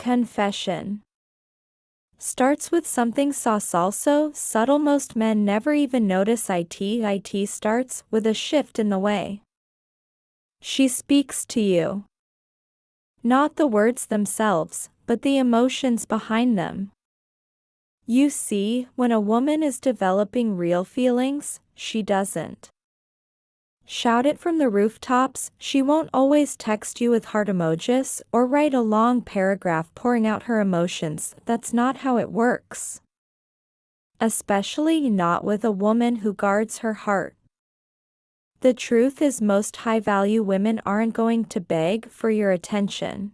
Confession. Starts with something sauce also subtle. Most men never even notice it starts with a shift in the way she speaks to you. Not the words themselves, but the emotions behind them. You see, when a woman is developing real feelings, she doesn't shout it from the rooftops. She won't always text you with heart emojis or write a long paragraph pouring out her emotions. That's not how it works. Especially not with a woman who guards her heart. The truth is, most high-value women aren't going to beg for your attention.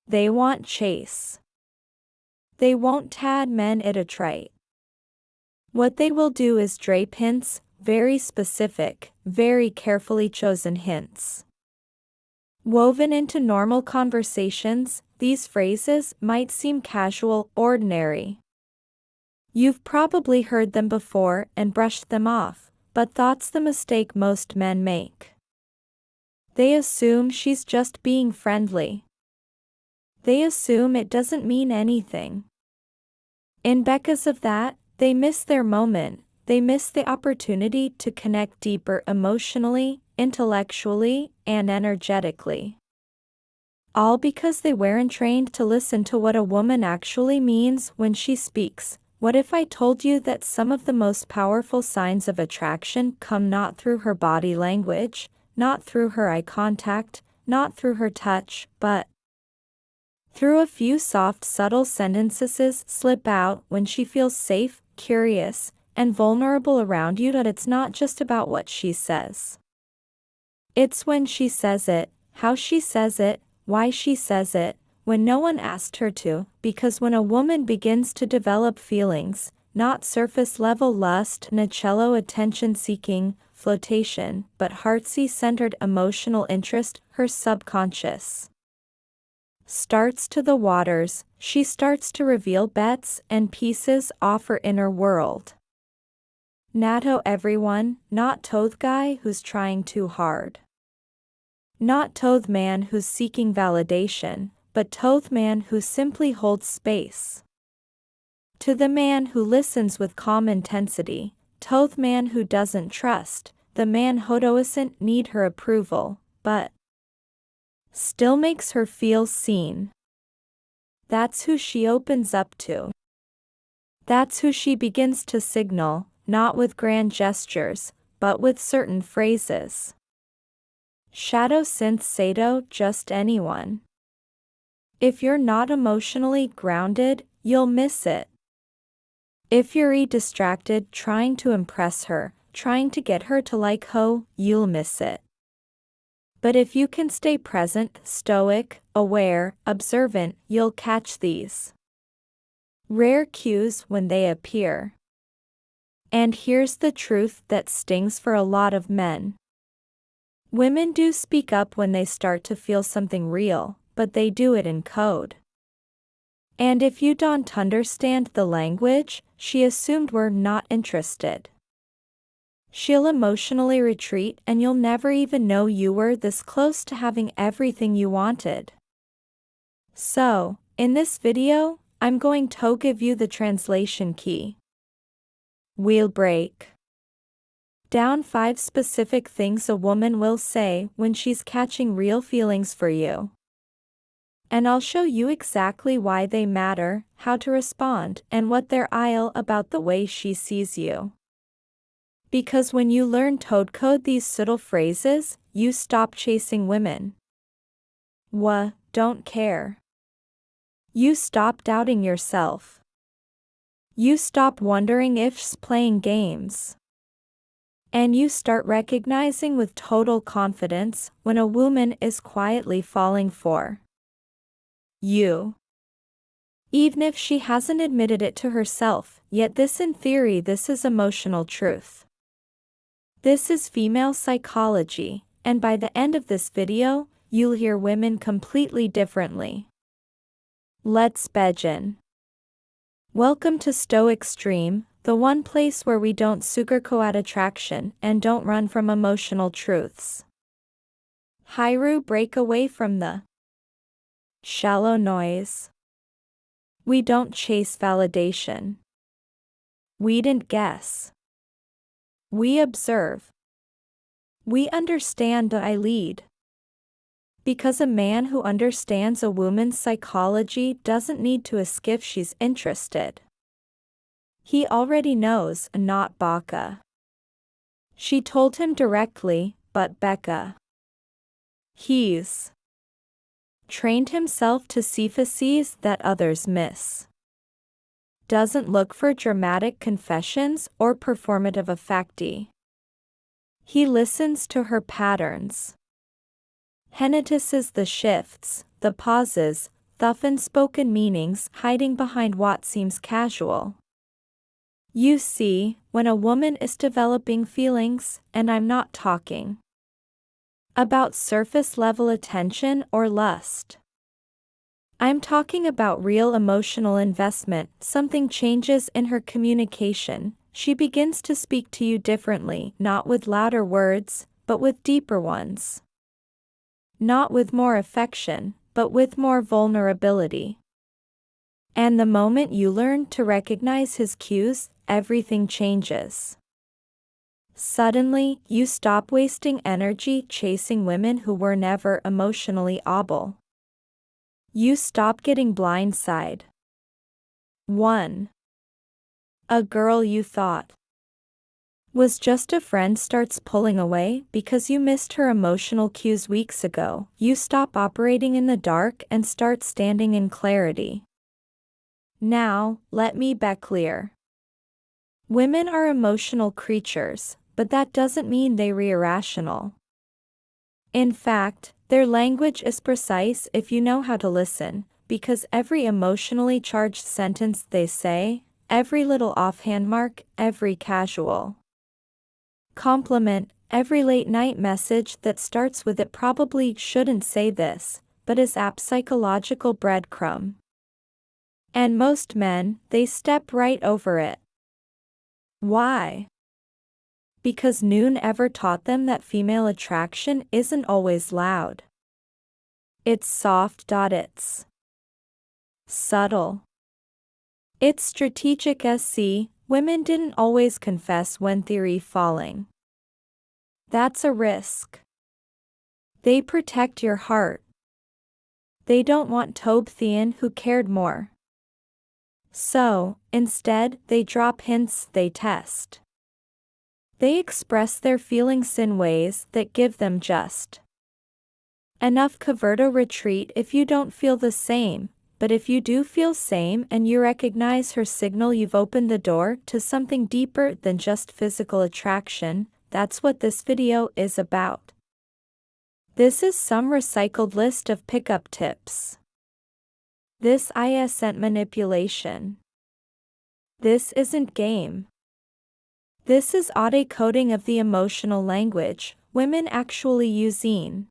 They want chase. They won't tad men it a trite. What they will do is drape hints, very specific, very carefully chosen hints. Woven into normal conversations, these phrases might seem casual, ordinary. You've probably heard them before and brushed them off, but that's the mistake most men make. They assume she's just being friendly. They assume it doesn't mean anything. And because of that, they miss their moment. They miss the opportunity to connect deeper emotionally, intellectually, and energetically. All because they weren't trained to listen to what a woman actually means when she speaks. What if I told you that some of the most powerful signs of attraction come not through her body language, not through her eye contact, not through her touch, but through a few soft, subtle sentences slip out when she feels safe, curious, and vulnerable around you? That it's not just about what she says. It's when she says it, how she says it, why she says it, when no one asked her to. Because when a woman begins to develop feelings, not surface-level lust, nacello attention-seeking, flirtation, but heartsy-centered emotional interest, her subconscious starts to the waters. She starts to reveal bits and pieces of her inner world. Nato everyone, not toth guy who's trying too hard. Not toth man who's seeking validation, but toth man who simply holds space. To the man who listens with calm intensity, toth man who doesn't trust, the man who doesn't need her approval, but still makes her feel seen. That's who she opens up to. That's who she begins to signal, not with grand gestures, but with certain phrases. Shadow synth Sato, just anyone. If you're not emotionally grounded, you'll miss it. If you're distracted trying to impress her, trying to get her to like ho, you'll miss it. But if you can stay present, stoic, aware, observant, you'll catch these rare cues when they appear. And here's the truth that stings for a lot of men. Women do speak up when they start to feel something real, but they do it in code. And if you don't understand the language, she assumed we're not interested. She'll emotionally retreat and you'll never even know you were this close to having everything you wanted. So, in this video, I'm going to give you the translation key. We'll break down 5 specific things a woman will say when she's catching real feelings for you. And I'll show you exactly why they matter, how to respond, and what they're all about the way she sees you. Because when you learn to code these subtle phrases, you stop chasing women. Don't care. You stop doubting yourself. You stop wondering if she's playing games. And you start recognizing with total confidence when a woman is quietly falling for you. Even if she hasn't admitted it to herself, yet in theory this is emotional truth. This is female psychology, and by the end of this video, you'll hear women completely differently. Let's begin. Welcome to Stoic Stream, the one place where we don't sugarcoat attraction and don't run from emotional truths. Hairu, break away from the Shallow noise. We don't chase validation. We didn't guess. We observe. We understand. I lead. Because a man who understands a woman's psychology doesn't need to ask if she's interested. He already knows, not Baka. She told him directly, but Becca. He's trained himself to see faces that others miss. Doesn't look for dramatic confessions or performative affecti. He listens to her patterns. He notices the shifts, the pauses, the unspoken meanings hiding behind what seems casual. You see, when a woman is developing feelings, and I'm not talking about surface-level attention or lust. I'm talking about real emotional investment. Something changes in her communication. She begins to speak to you differently, not with louder words, but with deeper ones. Not with more affection, but with more vulnerability. And the moment you learn to recognize his cues, everything changes. Suddenly, you stop wasting energy chasing women who were never emotionally able. You stop getting blindsided. 1. A girl you thought was just a friend starts pulling away because you missed her emotional cues weeks ago. You stop operating in the dark and start standing in clarity. Now, let me be clear. Women are emotional creatures, but that doesn't mean they're irrational. In fact, their language is precise if you know how to listen, because every emotionally charged sentence they say, every little offhand mark, every casual compliment, every late-night message that starts with "it probably shouldn't say this," but is apt psychological breadcrumb. And most men, they step right over it. Why? Because noon ever taught them that female attraction isn't always loud. It's soft. It's subtle. It's strategic. Women didn't always confess when theory falling. That's a risk. They protect your heart. They don't want Tobthian who cared more. So, instead, they drop hints, they test. They express their feelings in ways that give them just enough cover to retreat if you don't feel the same, but if you do feel same and you recognize her signal, you've opened the door to something deeper than just physical attraction. That's what this video is about. This is some recycled list of pickup tips. This isn't manipulation. This isn't game. This is auto coding of the emotional language women actually using.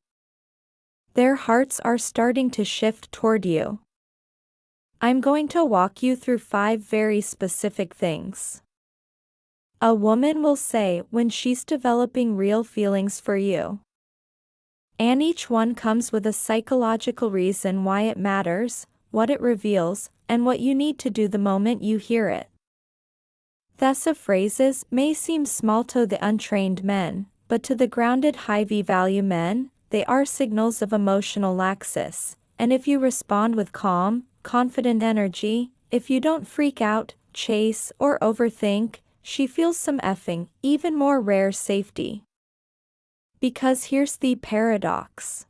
Their hearts are starting to shift toward you. I'm going to walk you through 5 very specific things a woman will say when she's developing real feelings for you. And each one comes with a psychological reason why it matters, what it reveals, and what you need to do the moment you hear it. These phrases may seem small to the untrained men, but to the grounded high-value men, they are signals of emotional laxness. And if you respond with calm, confident energy, if you don't freak out, chase, or overthink, she feels some even more rare safety. Because here's the paradox.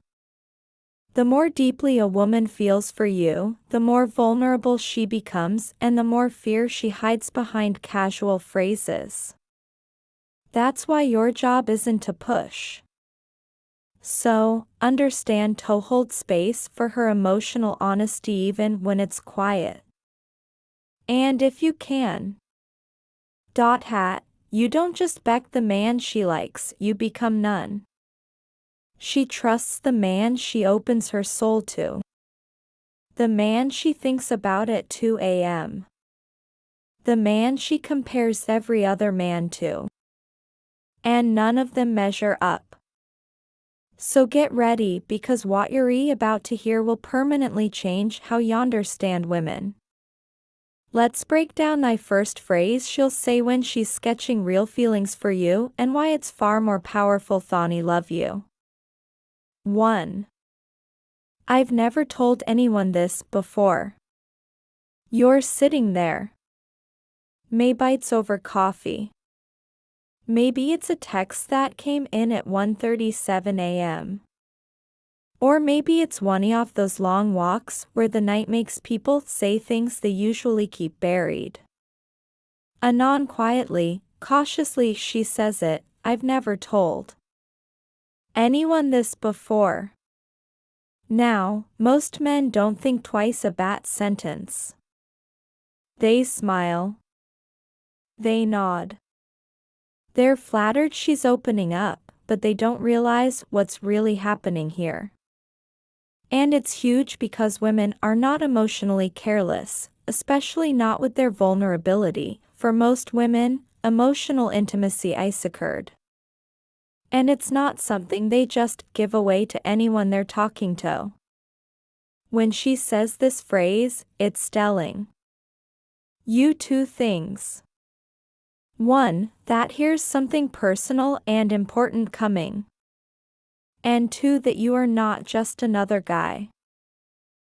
The more deeply a woman feels for you, the more vulnerable she becomes and the more fear she hides behind casual phrases. That's why your job isn't to push. So, understand to hold space for her emotional honesty even when it's quiet. And if you can, you don't just beck the man she likes, you become none. She trusts the man she opens her soul to. The man she thinks about at 2 a.m. The man she compares every other man to. And none of them measure up. So get ready, because what you're about to hear will permanently change how you understand women. Let's break down thy first phrase she'll say when she's sketching real feelings for you, and why it's far more powerful than I love you. 1. I've never told anyone this before. You're sitting there. Maybe it's over coffee. Maybe it's a text that came in at 1:37 a.m. Or maybe it's one of those long walks where the night makes people say things they usually keep buried. Anon quietly, cautiously she says it, I've never told anyone this before. Now, most men don't think twice about that sentence. They smile. They nod. They're flattered she's opening up, but they don't realize what's really happening here. And it's huge, because women are not emotionally careless, especially not with their vulnerability. For most women, emotional intimacy is occurred. And it's not something they just give away to anyone they're talking to. When she says this phrase, it's telling you two things. 1. That here's something personal and important coming. And 2. That you are not just another guy.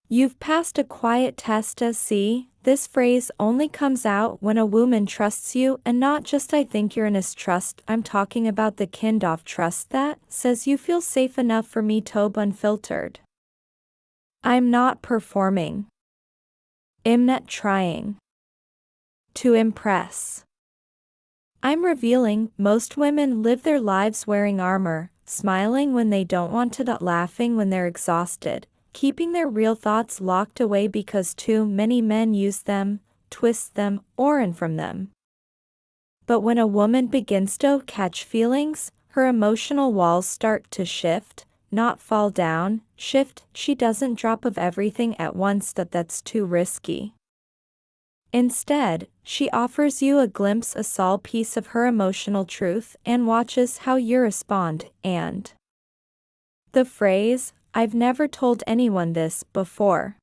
You've passed a quiet test. See, this phrase only comes out when a woman trusts you, and not just I think you're in his trust. I'm talking about the kind of trust that says you feel safe enough for me to be unfiltered. I'm not performing. I'm not trying to impress. I'm revealing. Most women live their lives wearing armor, smiling when they don't want to, laughing when they're exhausted, keeping their real thoughts locked away because too many men use them, twist them, or run from them. But when a woman begins to catch feelings, her emotional walls start to shift, not fall down, shift. She doesn't drop of everything at once, that's too risky. Instead, she offers you a glimpse, a small piece of her emotional truth, and watches how you respond. And the phrase, I've never told anyone this before,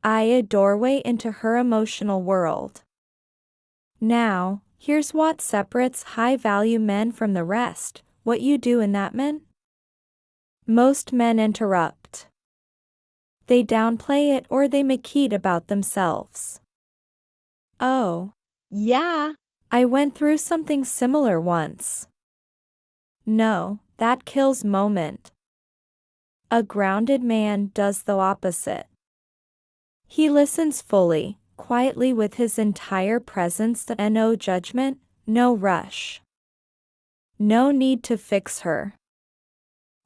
a doorway into her emotional world. Now, here's what separates high-value men from the rest. What you do in that, men? Most men interrupt. They downplay it, or they make it about themselves. Oh, yeah, I went through something similar once. No, that kills moment. A grounded man does the opposite. He listens fully, quietly, with his entire presence, and no judgment, no rush. No need to fix her.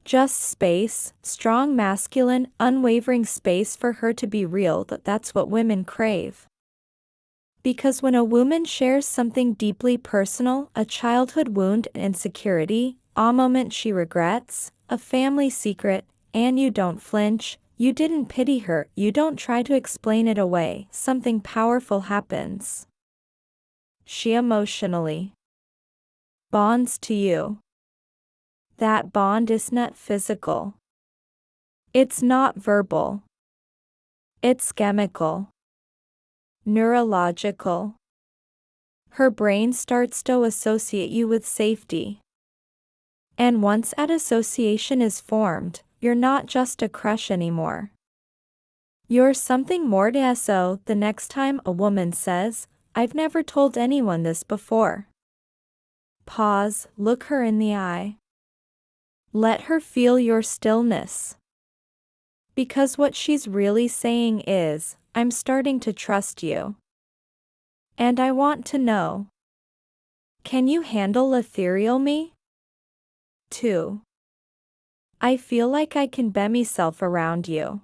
Just space, strong masculine, unwavering space for her to be real. That's what women crave. Because when a woman shares something deeply personal, a childhood wound, an insecurity, a moment she regrets, a family secret, and you don't flinch, you didn't pity her, you don't try to explain it away, something powerful happens. She emotionally bonds to you. That bond is not physical. It's not verbal. It's chemical. Neurological. Her brain starts to associate you with safety. And once that association is formed, you're not just a crush anymore. You're something more to so. The next time a woman says, I've never told anyone this before, pause, look her in the eye. Let her feel your stillness. Because what she's really saying is, I'm starting to trust you. And I want to know, can you handle ethereal me? 2. I feel like I can be myself around you.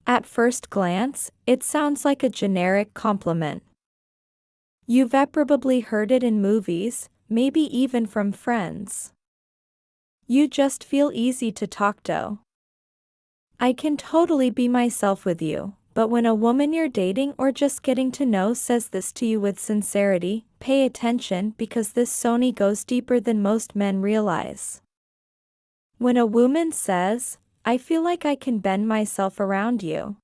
At first glance, it sounds like a generic compliment. You've probably heard it in movies, maybe even from friends. You just feel easy to talk to. I can totally be myself with you. But when a woman you're dating or just getting to know says this to you with sincerity, pay attention, because this Sony goes deeper than most men realize. When a woman says, I feel like I can bend myself around you,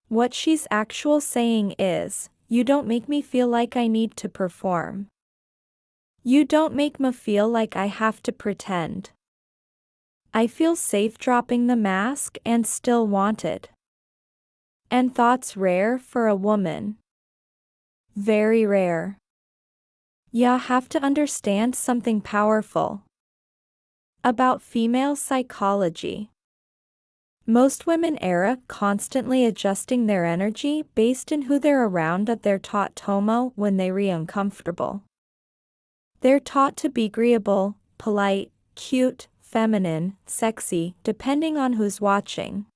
what she's actually saying is, you don't make me feel like I need to perform. You don't make me feel like I have to pretend. I feel safe dropping the mask and still wanted. And thoughts rare for a woman. Very rare. You have to understand something powerful about female psychology. Most women are constantly adjusting their energy based on who they're around that they're taught tomo when they're uncomfortable. They're taught to be agreeable, polite, cute, feminine, sexy, depending on who's watching.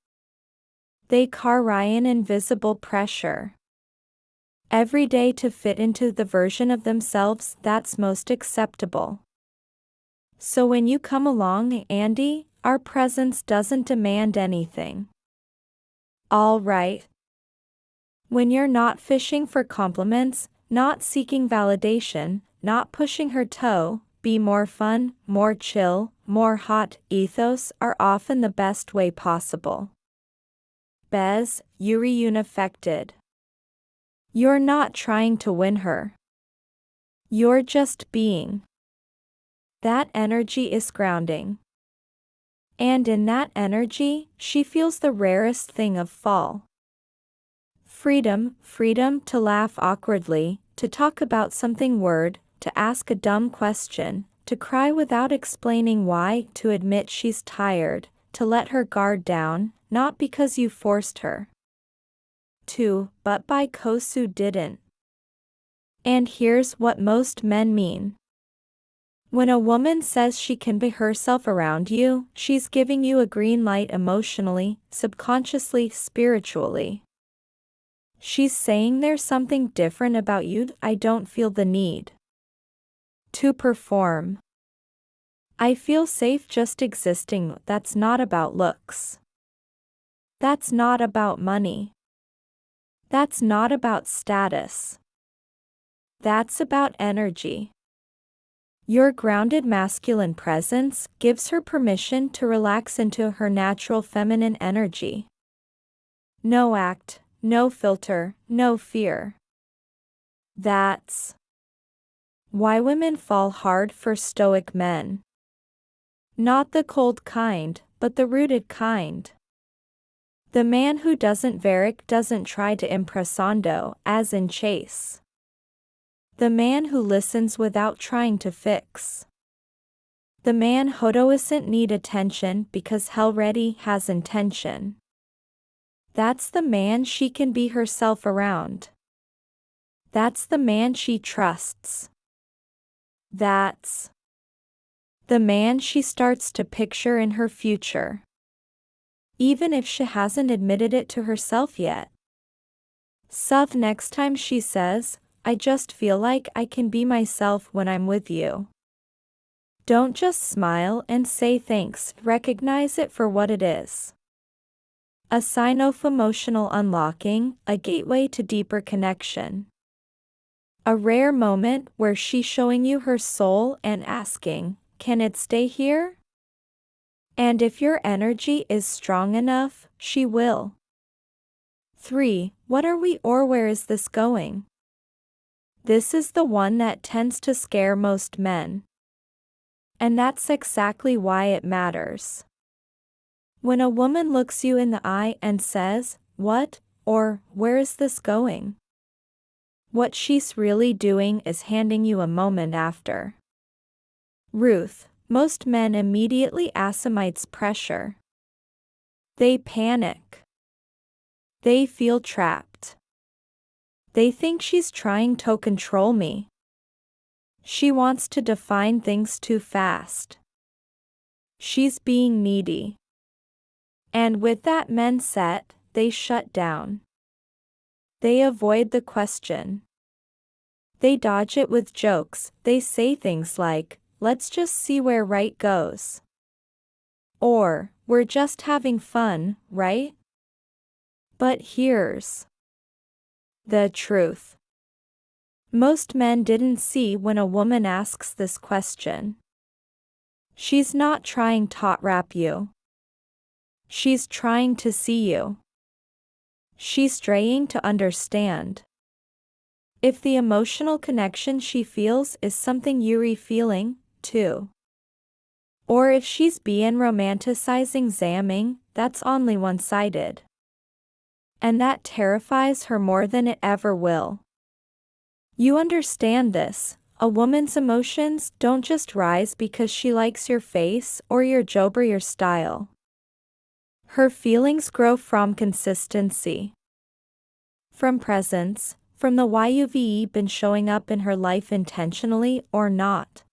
They carry an invisible pressure every day to fit into the version of themselves that's most acceptable. So when you come along, Andy, our presence doesn't demand anything. All right. When you're not fishing for compliments, not seeking validation, not pushing her toe, be more fun, more chill, more hot ethos are often the best way possible. Bez, Yuri unaffected. You're not trying to win her. You're just being. That energy is grounding. And in that energy, she feels the rarest thing of fall. Freedom to laugh awkwardly, to talk about something weird, to ask a dumb question, to cry without explaining why, to admit she's tired, to let her guard down, not because you forced her to, but by Kosu didn't. And here's what most men mean. When a woman says she can be herself around you, she's giving you a green light emotionally, subconsciously, spiritually. She's saying there's something different about you. I don't feel the need to perform. I feel safe just existing. That's not about looks. That's not about money. That's not about status. That's about energy. Your grounded masculine presence gives her permission to relax into her natural feminine energy. No act, no filter, no fear. That's why women fall hard for stoic men. Not the cold kind, but the rooted kind. The man who doesn't try to impressando, as in chase. The man who listens without trying to fix. The man who doesn't need attention because he already has intention. That's the man she can be herself around. That's the man she trusts. That's the man she starts to picture in her future, even if she hasn't admitted it to herself yet. So next time she says, I just feel like I can be myself when I'm with you. Don't just smile and say thanks, recognize it for what it is. A sign of emotional unlocking, a gateway to deeper connection. A rare moment where she's showing you her soul and asking, can it stay here? And if your energy is strong enough, she will. 3. What are we or where is this going? This is the one that tends to scare most men. And that's exactly why it matters. When a woman looks you in the eye and says, what, or where is this going? What she's really doing is handing you a moment after. Ruth, most men immediately assimilates pressure. They panic. They feel trapped. They think she's trying to control me. She wants to define things too fast. She's being needy. And with that mindset, they shut down. They avoid the question. They dodge it with jokes. They say things like, let's just see where right goes. Or, we're just having fun, right? But here's the truth. Most men didn't see when a woman asks this question. She's not trying to wrap you. She's trying to see you. She's trying to understand. If the emotional connection she feels is something you're feeling, too. Or if she's being romanticizing zamming, that's only one-sided. And that terrifies her more than it ever will. You understand this. A woman's emotions don't just rise because she likes your face or your job or your style. Her feelings grow from consistency. From presence, from the why you've been showing up in her life intentionally or not.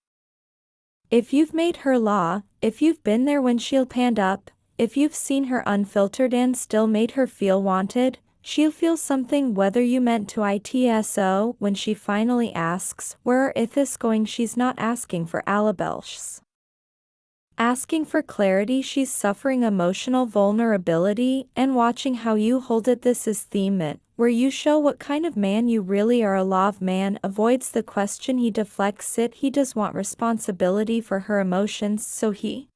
If you've made her law, if you've been there when she'll panned up, if you've seen her unfiltered and still made her feel wanted, she'll feel something whether you meant to itso when she finally asks, where is this going? She's not asking for alibelshs. Asking for clarity, she's suffering emotional vulnerability and watching how you hold it. This is themement, where you show what kind of man you really are. A love man avoids the question, he deflects it, he does want responsibility for her emotions, so he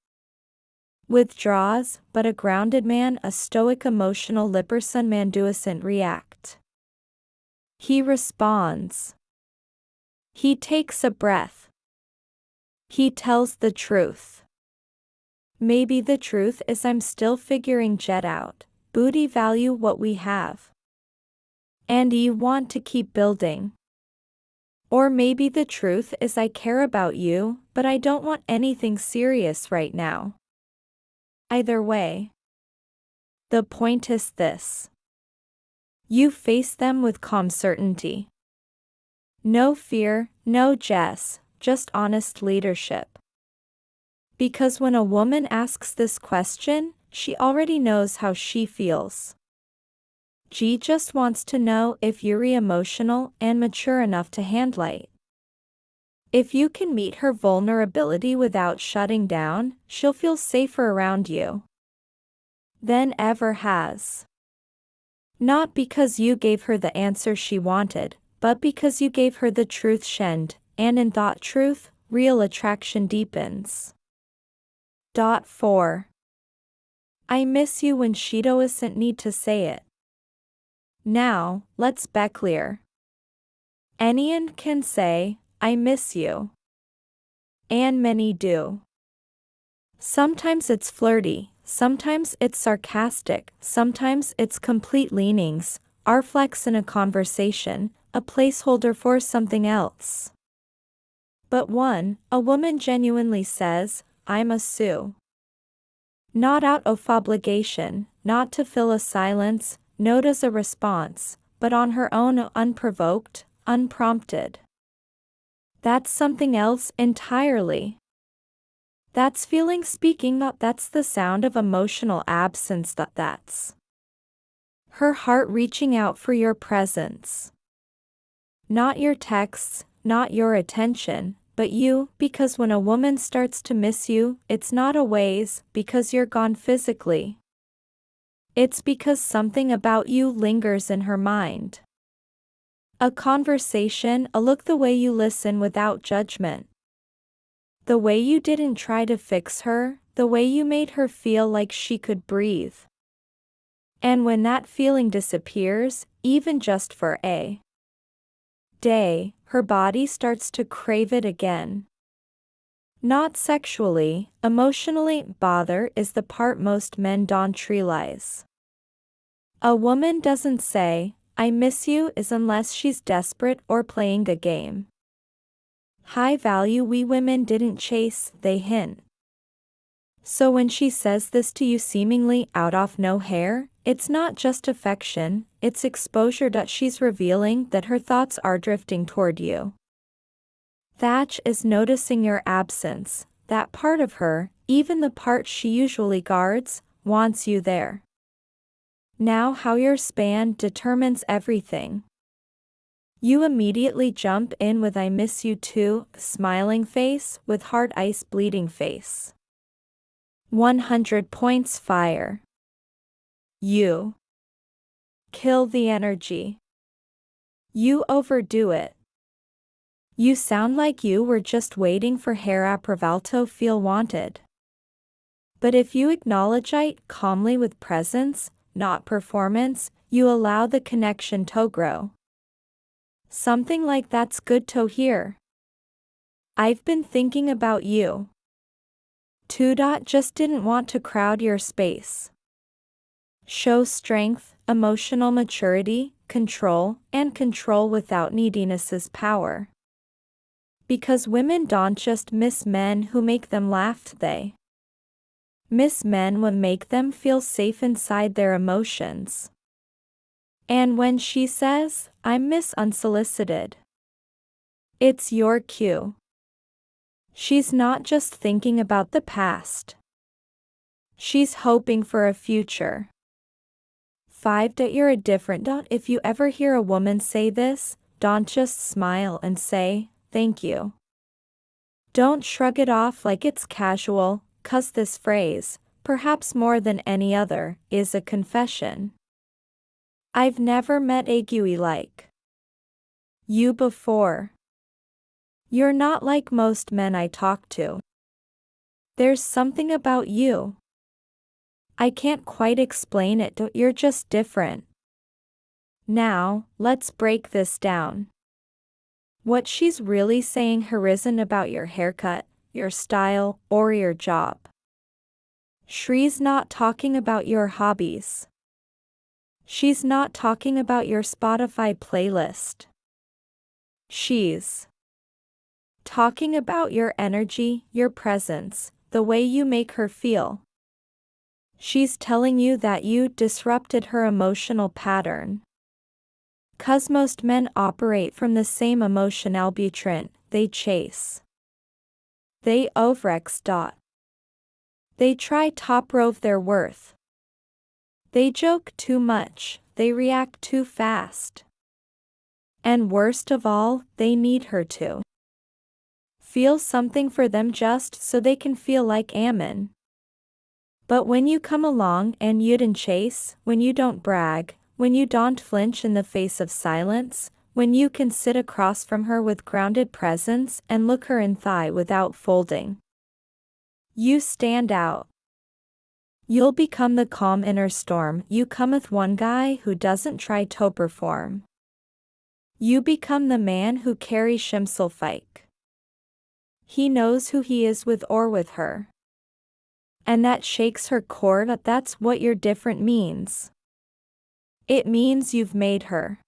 withdraws, but a grounded man, a stoic emotional person man doesn't react. He responds. He takes a breath. He tells the truth. Maybe the truth is I'm still figuring jet out, booty value what we have. And you want to keep building. Or maybe the truth is I care about you, but I don't want anything serious right now. Either way. The point is this. You face them with calm certainty. No fear, no just honest leadership. Because when a woman asks this question, she already knows how she feels. She just wants to know if you're emotional and mature enough to handle it. If you can meet her vulnerability without shutting down, she'll feel safer around you than ever has. Not because you gave her the answer she wanted, but because you gave her the truth shend, and in that truth, real attraction deepens. 4. I miss you when she doesn't need to say it. Now, let's be clear. Anyone can say, I miss you. And many do. Sometimes it's flirty, sometimes it's sarcastic, sometimes it's complete leanings, our flex in a conversation, a placeholder for something else. But a woman genuinely says, I'm a Sue. Not out of obligation, not to fill a silence, not as a response, but on her own, unprovoked, unprompted. That's something else entirely. That's feeling speaking, not that's the sound of emotional absence, that's her heart reaching out for your presence. Not your texts, not your attention, but you, because when a woman starts to miss you, it's not always because you're gone physically. It's because something about you lingers in her mind. A conversation, a look, the way you listen without judgment. The way you didn't try to fix her, the way you made her feel like she could breathe. And when that feeling disappears, even just for a day, her body starts to crave it again. Not sexually, emotionally. Bother is the part most men don't realize. A woman doesn't say, I miss you is unless she's desperate or playing a game. High value we women didn't chase, they hint. So when she says this to you seemingly out of nowhere, it's not just affection, it's exposure. She's revealing that her thoughts are drifting toward you. Thatch is noticing your absence, that part of her, even the part she usually guards, wants you there. Now how your span determines everything. You immediately jump in with I miss you too, smiling face with hard ice bleeding face. 100 points fire. You kill the energy. You overdo it. You sound like you were just waiting for hair approval to feel wanted. But if you acknowledge it calmly with presence, not performance, you allow the connection to grow. Something like that's good to hear. I've been thinking about you. 2. Just didn't want to crowd your space. Show strength, emotional maturity, control, and control without neediness's power. Because women don't just miss men who make them laugh, they miss men who make them feel safe inside their emotions. And when she says, "I miss unsolicited," it's your cue. She's not just thinking about the past. She's hoping for a future. 5. You're a different. If you ever hear a woman say this, don't just smile and say, "Thank you." Don't shrug it off like it's casual, 'cause this phrase, perhaps more than any other, is a confession. I've never met a guy like you before. You're not like most men I talk to. There's something about you. I can't quite explain it, you're just different. Now, let's break this down. What she's really saying here isn't about your haircut, your style, or your job. She's not talking about your hobbies. She's not talking about your Spotify playlist. She's talking about your energy, your presence, the way you make her feel. She's telling you that you disrupted her emotional pattern. 'Cause most men operate from the same emotional blueprint. They chase. They overextort. They try to prove their worth. They joke too much. They react too fast. And worst of all, they need her to feel something for them just so they can feel like Ammon. But when you come along and you don't chase, when you don't brag, when you don't flinch in the face of silence, when you can sit across from her with grounded presence and look her in thigh without folding, you stand out. You'll become the calm inner storm. You cometh one guy who doesn't try to perform. You become the man who carries himself. He knows who he is with or with her. And that shakes her core. That's what your different means. It means you've made her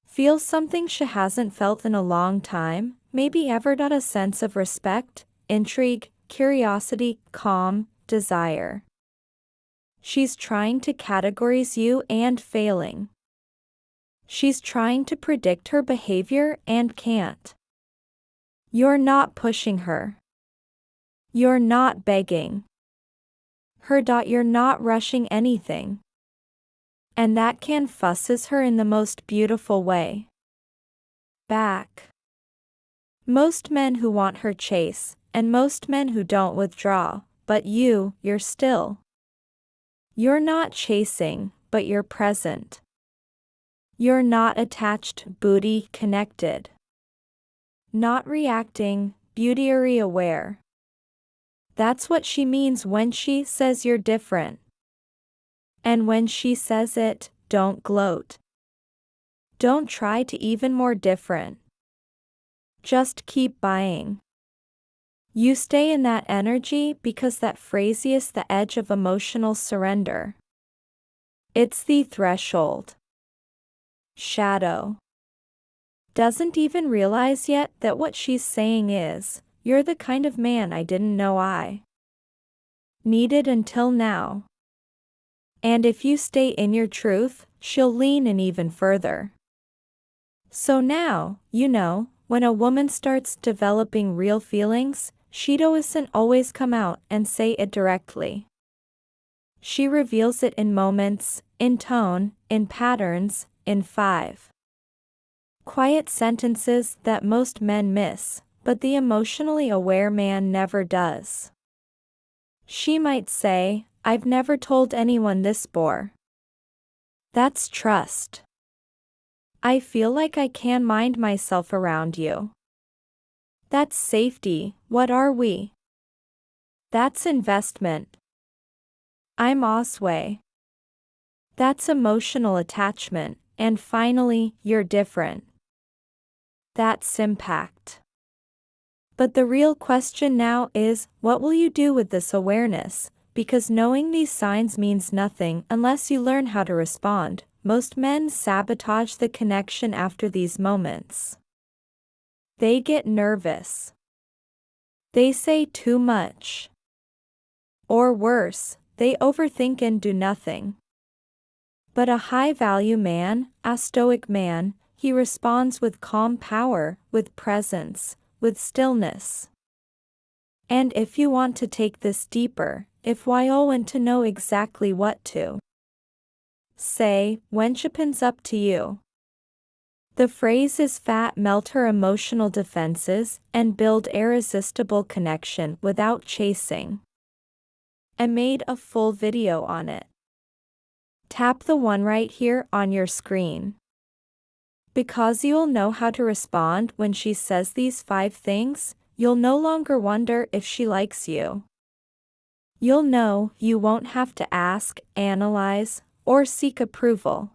feel something she hasn't felt in a long time, maybe ever. A sense of respect, intrigue, curiosity, calm, desire. She's trying to categorize you and failing. She's trying to predict her behavior and can't. You're not pushing her. You're not begging her. You're not rushing anything. And that can fusses her in the most beautiful way. Back. Most men who want her chase, and most men who don't withdraw, but you're still. You're not chasing, but you're present. You're not attached, booty connected. Not reacting, beauty aware. That's what she means when she says you're different. And when she says it, don't gloat. Don't try to even more different. Just keep buying. You stay in that energy because that phrase is the edge of emotional surrender. It's the threshold. Shadow. Doesn't even realize yet that what she's saying is, you're the kind of man I didn't know I needed until now. And if you stay in your truth, she'll lean in even further. So now, when a woman starts developing real feelings, she doesn't always come out and say it directly. She reveals it in moments, in tone, in patterns, in 5 quiet sentences that most men miss, but the emotionally aware man never does. She might say, "I've never told anyone this before." That's trust. I feel like I can mind myself around you. That's safety. What are we? That's investment. I'm Osway. That's emotional attachment. And finally, you're different. That's impact. But the real question now is, what will you do with this awareness? Because knowing these signs means nothing unless you learn how to respond. Most men sabotage the connection after these moments. They get nervous. They say too much. Or worse, they overthink and do nothing. But a high-value man, a Stoic man, he responds with calm power, with presence, with stillness. And if you want to take this deeper, if I want to know exactly what to say, wenchipin's up to you. The phrase is fat melt her emotional defenses and build irresistible connection without chasing. I made a full video on it. Tap the one right here on your screen. Because you'll know how to respond when she says these 5 things, you'll no longer wonder if she likes you. You'll know you won't have to ask, analyze, or seek approval.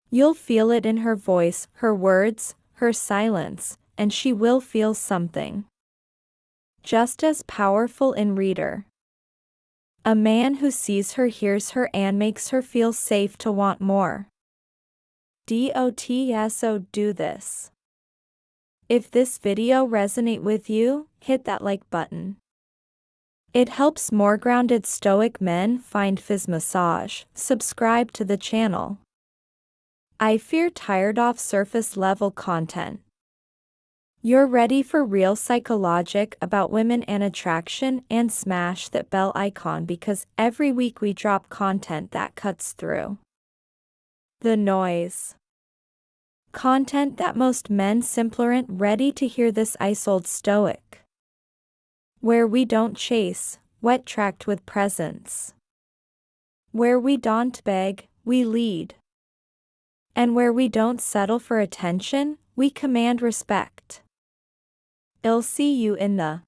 You'll feel it in her voice, her words, her silence, and she will feel something just as powerful in reader. A man who sees her hears her and makes her feel safe to want more. DOTSO do this. If this video resonate with you, hit that like button. It helps more grounded Stoic men find Fizz Massage. Subscribe to the channel. I fear tired of surface level content. You're ready for real psychologic about women and attraction, and smash that bell icon because every week we drop content that cuts through the noise. Content that most men simply aren't ready to hear. This ice-old Stoic, where we don't chase, wet tracked with presence. Where we don't beg, we lead. And where we don't settle for attention, we command respect. I'll see you in the